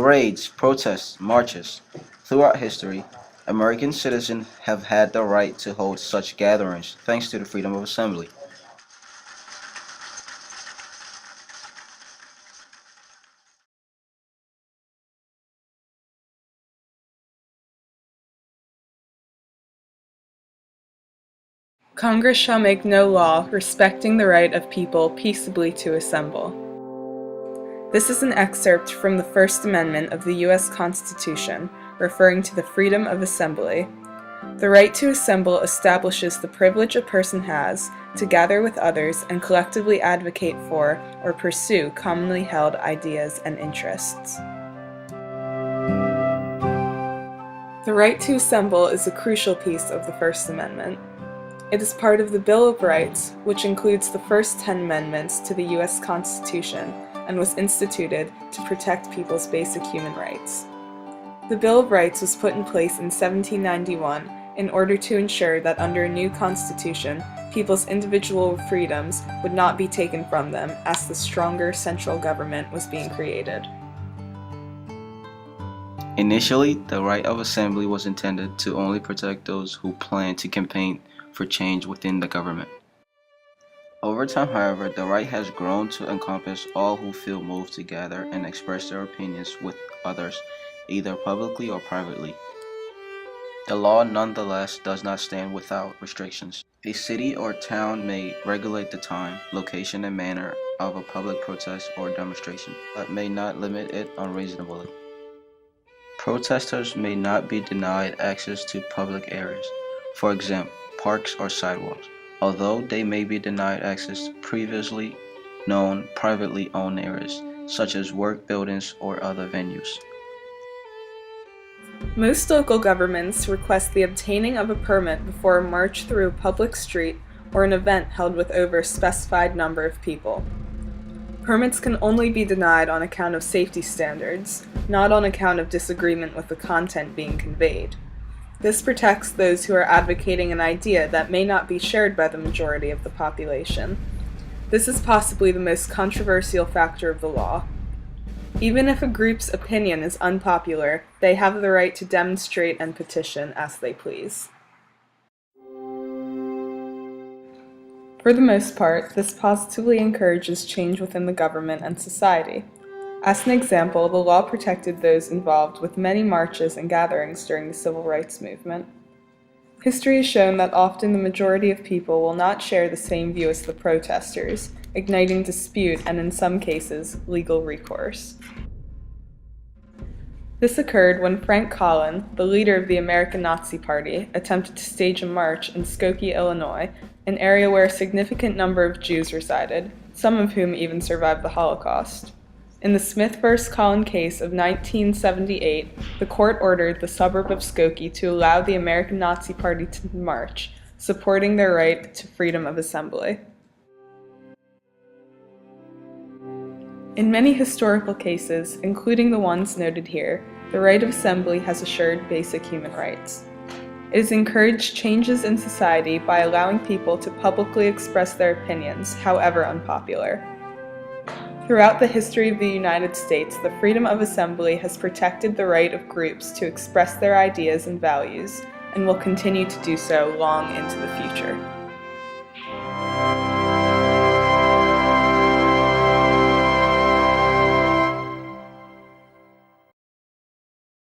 Parades, protests, marches. Throughout history, American citizens have had the right to hold such gatherings thanks to the freedom of assembly. Congress shall make no law respecting the right of people peaceably to assemble. This is an excerpt from the First Amendment of the U.S. Constitution, referring to the freedom of assembly. The right to assemble establishes the privilege a person has to gather with others and collectively advocate for or pursue commonly held ideas and interests. The right to assemble is a crucial piece of the First Amendment. It is part of the Bill of Rights, which includes the first 10 amendments to the U.S. Constitution and was instituted to protect people's basic human rights. The Bill of Rights was put in place in 1791 in order to ensure that under a new constitution, people's individual freedoms would not be taken from them as the stronger central government was being created. Initially, the right of assembly was intended to only protect those who planned to campaign for change within the government. Over time, however, the right has grown to encompass all who feel moved to gather and express their opinions with others, either publicly or privately. The law nonetheless does not stand without restrictions. A city or town may regulate the time, location, and manner of a public protest or demonstration, but may not limit it unreasonably. Protesters may not be denied access to public areas, for example, parks or sidewalks, although they may be denied access to previously known privately owned areas, such as work buildings or other venues. Most local governments request the obtaining of a permit before a march through a public street or an event held with over a specified number of people. Permits can only be denied on account of safety standards, not on account of disagreement with the content being conveyed. This protects those who are advocating an idea that may not be shared by the majority of the population. This is possibly the most controversial factor of the law. Even if a group's opinion is unpopular, they have the right to demonstrate and petition as they please. For the most part, this positively encourages change within the government and society. As an example, the law protected those involved with many marches and gatherings during the Civil Rights Movement. History has shown that often the majority of people will not share the same view as the protesters, igniting dispute and, in some cases, legal recourse. This occurred when Frank Collin, the leader of the American Nazi Party, attempted to stage a march in Skokie, Illinois, an area where a significant number of Jews resided, some of whom even survived the Holocaust. In the Smith v. Collin case of 1978, the court ordered the suburb of Skokie to allow the American Nazi Party to march, supporting their right to freedom of assembly. In many historical cases, including the ones noted here, the right of assembly has assured basic human rights. It has encouraged changes in society by allowing people to publicly express their opinions, however unpopular. Throughout the history of the United States, the freedom of assembly has protected the right of groups to express their ideas and values, and will continue to do so long into the future.